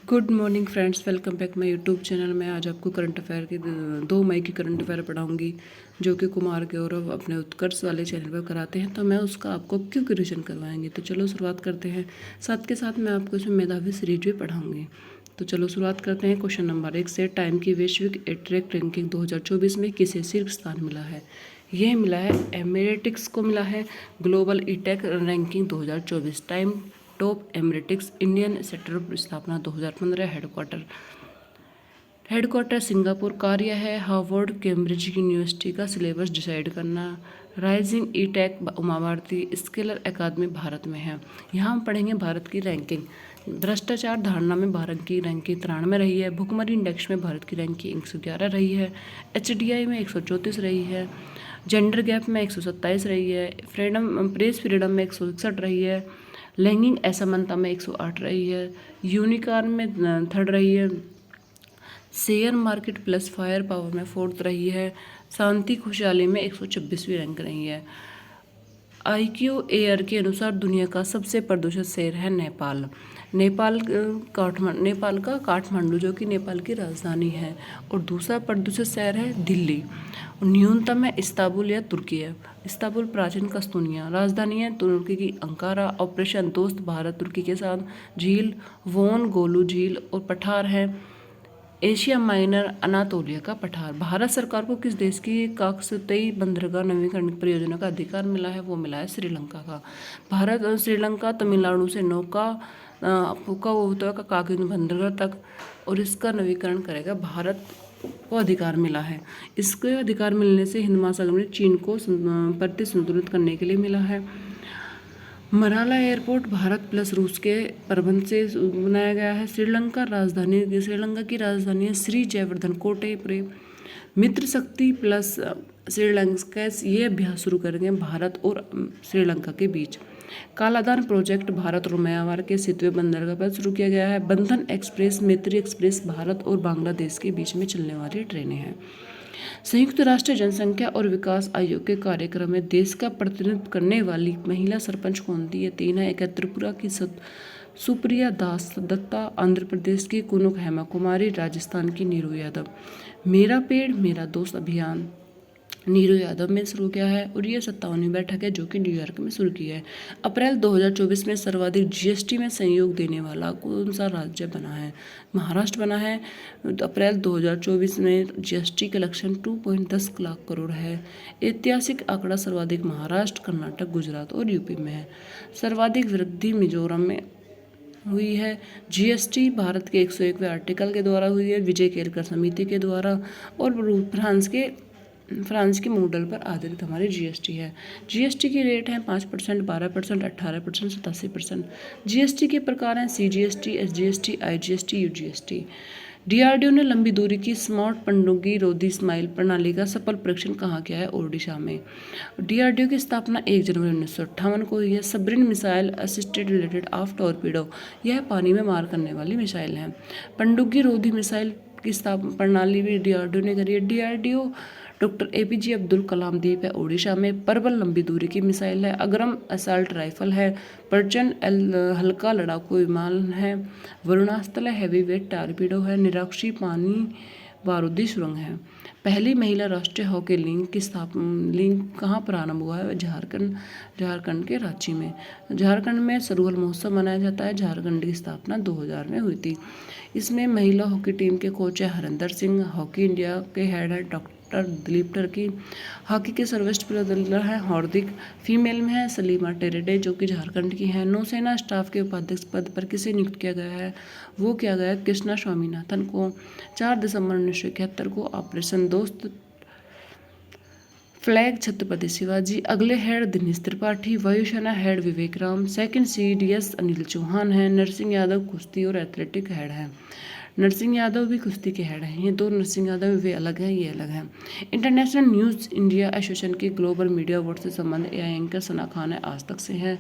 Good morning friends, welcome back my YouTube channel. मैं आज आपको करंट अफेयर की 2 मई की करंट अफेयर पढ़ाऊंगी, जो कि कुमार गौरव अपने उत्कर्ष वाले चैनल पर कराते हैं। तो मैं उसका आपको क्यों रिविजन करवाएंगे। तो चलो शुरुआत करते हैं। साथ के साथ मैं आपको इसमें मेधावी सीरीज भी पढ़ाऊंगी। तो चलो शुरुआत करते हैं। क्वेश्चन नंबर 1 से, टाइम की वैश्विक एट्रैक रैंकिंग 2024 में किसे शीर्ष स्थान मिला है। यह मिला है एमेरेटिक्स को मिला है global edtech ranking 2024। Time top Emeritus Indian sector स्थापना 2015। Headquarter Singapore. कार्य है हार्वर्ड कैम्ब्रिज यूनिवर्सिटी का सिलेबस डिसाइड करना। Rising e tech Uma Bharti Scaler academy Bharat में है। यहाँ हम पढ़ेंगे भारत की रैंकिंग। भ्रष्टाचार धारणा में भारत की रैंकिंग 93 रही है। भुखमरी इंडेक्स में भारत की रैंकिंग 111 रही है। HDI में 134 रही है। जेंडर गैप में 127 रही है। प्रेस फ्रीडम में 161 रही है। लैंगिक असमानता में 108 रही है। यूनिकॉर्न में थर्ड रही है। Share market plus fire power में फोर्थ रही है। शांति खुशहाली में 126वीं रैंक रही है। IQAR के अनुसार दुनिया का सबसे प्रदूषित शहर है नेपाल। नेपाल का काठमांडू, जो कि नेपाल की राजधानी है। और दूसरा प्रदूषित शहर है दिल्ली। न्यूनतम है इस्तांबुल या तुर्की है। इस्तांबुल प्राचीन कस्तूनिया राजधानी है। तुर्की की अंकारा। ऑपरेशन दोस्त भारत तुर्की के साथ। झील वोन गोलू झील और पठार है एशिया माइनर अनातोलिया का पठार। भारत सरकार को किस देश की काकसतई बंदरगाह नवीकरण परियोजना का अधिकार मिला है। वो मिला है श्रीलंका का। भारत और श्रीलंका तमिलनाडु से नौका पुका होता का काकिन बंदरगाह तक, और इसका नवीकरण करेगा। भारत को अधिकार मिला है। इसके अधिकार मिलने से हिंद महासागर में चीन को प्रति संतुलित करने के लिए मिला है। मनाला एयरपोर्ट भारत प्लस रूस के प्रबंध से बनाया गया है। श्रीलंका की राजधानी है श्री जयवर्धन कोटे। मित्र शक्ति प्लस श्रीलंका ये अभ्यास शुरू करेंगे भारत और श्रीलंका के बीच। कालाधान प्रोजेक्ट भारत और म्यांमार के सितवे बंदरगाह पर शुरू किया गया है। बंधन एक्सप्रेस मैत्री एक्सप्रेस भारत और बांग्लादेश के बीच में चलने वाली ट्रेनें हैं। संयुक्त राष्ट्र जनसंख्या और विकास आयोग के कार्यक्रम में देश का प्रतिनिधित्व करने वाली महिला सरपंच कौन थी। ये 3 है। एक त्रिपुरा की सुप्रिया दास दत्ता। आंध्र प्रदेश की कुनुक हेमा कुमारी। राजस्थान की नीरू यादव। मेरा पेड़ मेरा दोस्त अभियान नीरू यादव में शुरू किया है, और ये 57वीं बैठक है जो कि न्यूयॉर्क में शुरू की है। अप्रैल 2024 में सर्वाधिक GST में सहयोग देने वाला कौन सा राज्य बना है। महाराष्ट्र बना है। अप्रैल 2024 में GST कलेक्शन 2.10 लाख करोड़ है। ऐतिहासिक आंकड़ा सर्वाधिक महाराष्ट्र, कर्नाटक, गुजरात और यूपी में है। सर्वाधिक वृद्धि मिजोरम में हुई है। GST भारत के 101वें आर्टिकल के द्वारा हुई है, विजय केरकर समिति के द्वारा, और फ्रांस के मॉडल पर आधारित हमारी GST है। GST की रेट है 5%, 12%, 18%, 87%। GST के प्रकार हैं CGST, SGST, IGST, UGST। DRDO ने लंबी दूरी की स्मार्ट पनडुब्बी रोधी स्माइल प्रणाली का सफल परीक्षण कहाँ किया है। ओडिशा में। DRDO की स्थापना 1 जनवरी 1958 को हुई है। Submarine missile assisted related of torpedo, यह पानी में मार करने वाली मिसाइल है। पनडुब्बी रोधी मिसाइल की स्थापना प्रणाली भी DRDO ने करी है। DRDO doctor APJ Abdul Kalam द्वीप है ओडिशा में। प्रबल लंबी दूरी की मिसाइल है। अग्रम असॉल्ट राइफल है। प्रचंड हल्का लड़ाकू विमान है। वरुणास्त्र हैवी वेट टॉर्पीडो है। निराक्षी पानी बारूदी सुरंग है। पहली महिला राष्ट्रीय हॉकी लीग कहाँ प्रारंभ हुआ है। झारखंड के रांची में। झारखंड में सरुहल महोत्सव मनाया जाता है। झारखंड की स्थापना 2000 में हुई थी। इसमें महिला हॉकी टीम के कोच है हरिंदर सिंह। हॉकी इंडिया के हेड है डॉक्टर दिलीप टर्की। हॉकी के सर्वश्रेष्ठ प्लेयर है हार्दिक। फीमेल में है सलीमा टेरेडे, जो कि झारखंड की है। नौसेना स्टाफ के उपाध्यक्ष पद पर किसे नियुक्त किया गया है। वो किया गया है कृष्णा स्वामीनाथन को। 4 दिसंबर 1971 को ऑपरेशन दोस्त फ्लैग छत्रपति शिवाजी। अगले हेड दिनेश त्रिपाठी। वायुसेना हेड विवेक राम। सेकंड CDS अनिल चौहान है। नरसिंह यादव कुश्ती और एथलेटिक हेड है। नरसिंह यादव भी कुश्ती के हेड हैं। ये 2 नरसिंह यादव वे अलग हैं, ये अलग हैं। इंटरनेशनल न्यूज़ इंडिया एसोसिएशन के ग्लोबल मीडिया अवार्ड से संबंधित AI एंकर सना खान है, आज तक से है।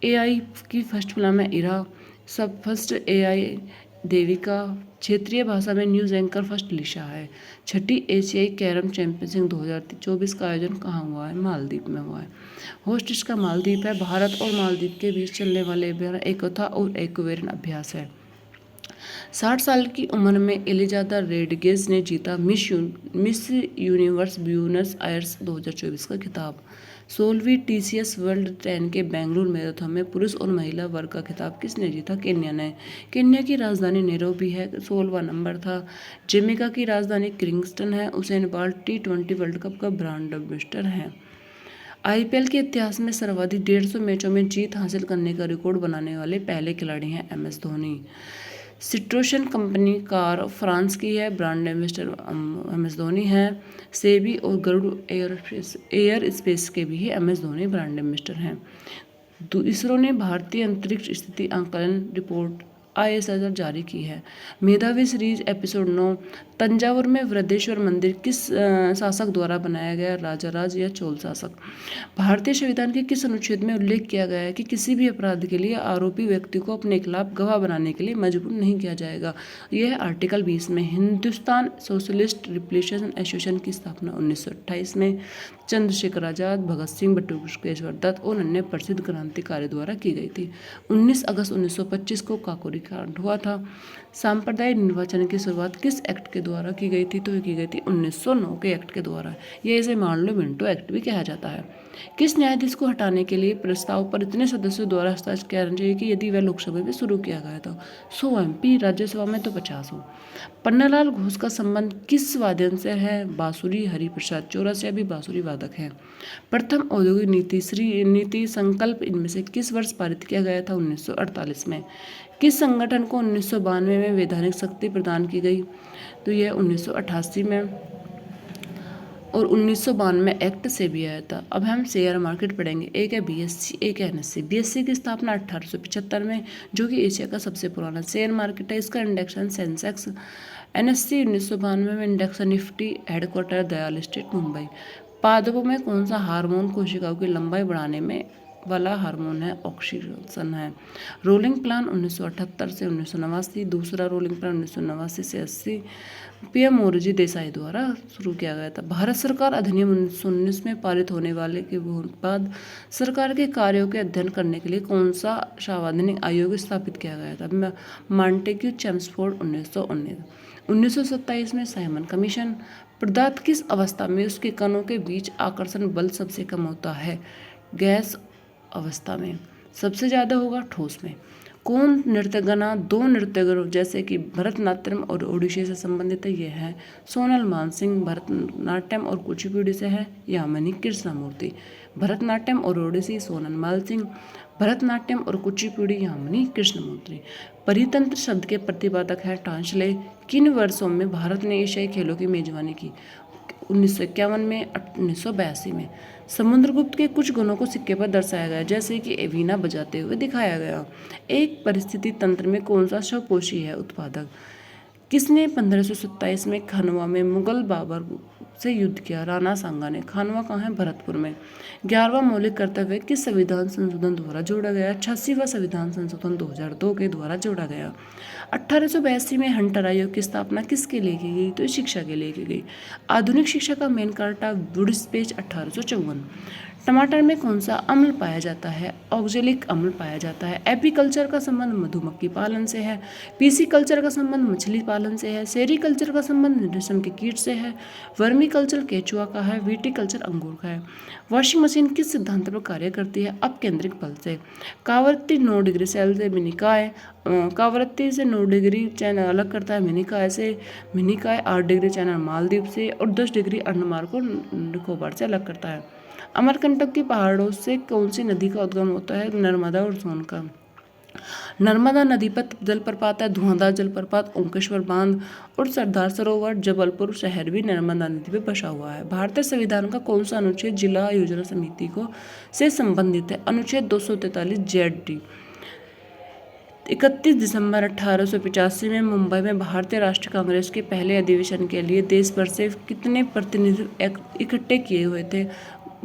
AI की फर्स्ट फिल्म है इरा। सब फर्स्ट AI देविका। क्षेत्रीय भाषा में न्यूज़ एंकर फर्स्ट लिशा है। छठी एशियाई कैरम चैंपियनशिप 2024 का आयोजन कहाँ हुआ है। मालदीव में हुआ है। होस्ट इसका मालदीव है। भारत और मालदीव के बीच चलने वाले अभियान एकता और एक्वेरियन अभ्यास है। 60 साल की उम्र में एलिजादा रोड्रिगेज ने जीता मिस यूनिवर्स ब्यूनस आयर्स 2024 का खिताब। 16वीं टीसीएस वर्ल्ड 10 के बेंगलुरु मैराथन में पुरुष और महिला वर्ग का खिताब किसने जीता? केन्या ने। केन्या की राजधानी नैरोबी है, 16वां नंबर था। जमैका की राजधानी किंगस्टन है। Usain bolt T20 world cup का ब्रांड एम्बेसडर है। आईपीएल के इतिहास में सर्वाधिक 150 मैचों में जीत हासिल करने का रिकॉर्ड बनाने वाले पहले खिलाड़ी हैं MS Dhoni. Citroen company car France की है, ब्रांड एम्बेसडर MS धोनी है। सेबी और गरुड़ एयर स्पेस के भी MS धोनी ब्रांड एम्बेसडर हैं। इसरो ने भारतीय अंतरिक्ष स्थिति आंकलन रिपोर्ट ISR जारी की है। मेधावी सीरीज एपिसोड 9 तंजावुर में वृद्धेश्वर मंदिर किस शासक द्वारा बनाया गया? राजाराज या चोल शासक? भारतीय संविधान के किस अनुच्छेद में उल्लेख किया गया है कि किसी भी अपराध के लिए आरोपी व्यक्ति को अपने खिलाफ गवाह बनाने के लिए मजबूर नहीं किया जाएगा? यह है आर्टिकल 20 में। हिंदुस्तान सोशलिस्ट रिपब्लिकन एसोसिएशन की स्थापना 1928 में चंद्रशेखर आजाद, भगत सिंह, बटुकेश्वर दत्त और अन्य प्रसिद्ध क्रांतिकारियों द्वारा की गई थी। 19 अगस्त 1925 को काकोरी कांड हुआ था। सांप्रदायिक निर्वाचन की शुरुआत किस एक्ट के द्वारा की गई थी? तो ये की गई थी 1909 के एक्ट के द्वारा। ये इसे मान लो मिंटो एक्ट भी कहा जाता है। किस न्यायाधीश को हटाने के लिए प्रस्ताव पर इतने सदस्यों द्वारा हस्ताक्षर किया जाना चाहिए कि यदि वह लोकसभा में शुरू किया गया था? 100 MP, राज्यसभा में तो 50 हो। पन्नालाल घोष का संबंध किस वाद्ययंत्र से है? बांसुरी। हरिप्रसाद चौरसिया भी बांसुरी वादक है। प्रथम औद्योगिक नीति संकल्प इनमें से किस वर्ष पारित किया गया था? 1948 में। किस संगठन को 1992 में वैधानिक शक्ति प्रदान की गई? तो यह 1988 में और 1992 में एक्ट से भी आया था। अब हम शेयर मार्केट पढ़ेंगे। एक है BSE, एक है NSE। BSE की स्थापना 1875 में, जो कि एशिया का सबसे पुराना शेयर मार्केट है। इसका इंडेक्स है सेंसेक्स। NSE 1992 में। Index Nifty. Headquarter Dayal street, Mumbai. पादपों में कौन सा हार्मोन कोशिकाओं की लंबाई बढ़ाने में वाला हार्मोन है? ऑक्सीटोसिन है। रोलिंग प्लान 1978 से 1989। दूसरा रोलिंग प्लान 1989 से 80 PM मोरारजी देसाई द्वारा शुरू किया गया था। भारत सरकार अधिनियम 1919 में पारित होने वाले के बाद सरकार के कार्यों के अध्ययन करने के लिए कौन सा संवैधानिक आयोग स्थापित किया गया था? Montagu Chelmsford 1919। 1927 में साइमन कमीशन। पदार्थ किस अवस्था में उसके कणों के बीच आकर्षण बल सबसे कम होता है? गैस अवस्था में। सबसे ज़्यादा होगा ठोस में। कौन नृत्यगना दो नृत्यगरों जैसे कि भरतनाट्यम और ओडिसी से संबंधित है? ये है सोनल मानसिंह। भरतनाट्यम और कुचिपुड़ी से है यामिनी कृष्णमूर्ति। भरतनाट्यम और ओडिसी सोनल मानसिंह, भरतनाट्यम और कुचिपुड़ी यामिनी कृष्णमूर्ति। परितंत्र शब्द के प्रतिपादक है टांचले। किन वर्षों में भारत ने एशियाई खेलों की मेजबानी की? 1951 में, 1982 में। समुद्रगुप्त के कुछ गुणों को सिक्के पर दर्शाया गया, जैसे कि वीणा बजाते हुए दिखाया गया। एक परिस्थिति तंत्र में कौन सा स्वपोषी है उत्पादक? किसने 1527 में खानवा में मुगल बाबर से युद्ध किया? राणा सांगा ने। खानवा कहाँ है? भरतपुर में। 11वां मौलिक कर्तव्य किस संविधान संशोधन द्वारा जोड़ा गया? 86वां संविधान संशोधन 2002 के द्वारा जोड़ा गया। 1882 में हंटर आयोग की स्थापना किसके लिए की गई? तो शिक्षा के लिए की गई। आधुनिक शिक्षा का मेन कार्टा वुड्स पेज 1854। टमाटर में कौन सा अम्ल पाया जाता है? ऑक्जेलिक अम्ल पाया जाता है। एपीकल्चर का संबंध मधुमक्खी पालन से है। पीसीकल्चर का संबंध मछली पालन से है। सेरीकल्चर का संबंध रेशम के कीट से है। वर्मीकल्चर केचुआ का है। विटीकल्चर अंगूर का है। वॉशिंग मशीन किस सिद्धांत पर कार्य करती है? अपकेंद्रिक बल से। कावरत्ती 9 डिग्री सेल से मिनिकाय, कावरत्ती से 9 डिग्री चैनल अलग करता है। मिनिकाय 8 डिग्री चैनल मालदीव से और 10 डिग्री अंडमान को निकोबार से अलग करता है। अमरकंटक की पहाड़ों से कौन सी नदी का उद्गम होता है? नर्मदा और सोन का। नर्मदा नदी पर जलप्रपात है धुआंधार जलप्रपात, ओंकेश्वर बांध और सरदार सरोवर। जबलपुर शहर भी नर्मदा नदी पर बसा हुआ है। भारतीय संविधान का कौन सा अनुच्छेद जिला योजना समिति को से संबंधित है? अनुच्छेद 243 ZD। 31 दिसंबर 1885 में मुंबई में भारतीय राष्ट्रीय कांग्रेस के पहले अधिवेशन के लिए देश भर से कितने प्रतिनिधि इकट्ठे किए हुए थे?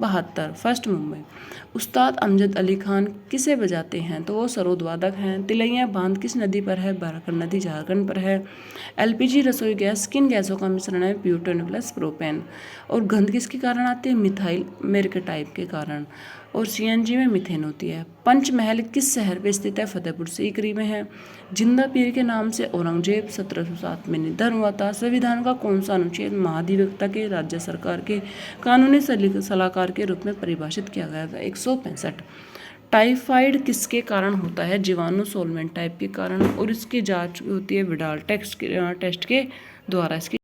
72। फर्स्ट मुंबई। उस्ताद अमजद अली खान किसे बजाते हैं? तो वो सरोद वादक हैं। तिलैया बांध किस नदी पर है? बराकर नदी झारखंड पर है। एलपीजी रसोई गैस किन गैसों का मिश्रण है? Butane plus propane. और गंध किसके कारण आती है? मिथाइल मेरकटाइप के कारण। और सीएनजी में मीथेन होती है। पंचमहल किस शहर पे स्थित है? फतेहपुर सीकरी में है। जिंदा पीर के नाम से औरंगजेब 1707 में निधन हुआ था। संविधान का कौन सा अनुच्छेद महाधिवक्ता के राज्य सरकार के कानूनी सलाहकार के रूप में परिभाषित किया गया था? 165। टाइफाइड किसके कारण होता है? जीवाणु सोलमेंट टाइप के कारण। और इसकी जांच होती है विडाल टेस्ट के द्वारा। इसकी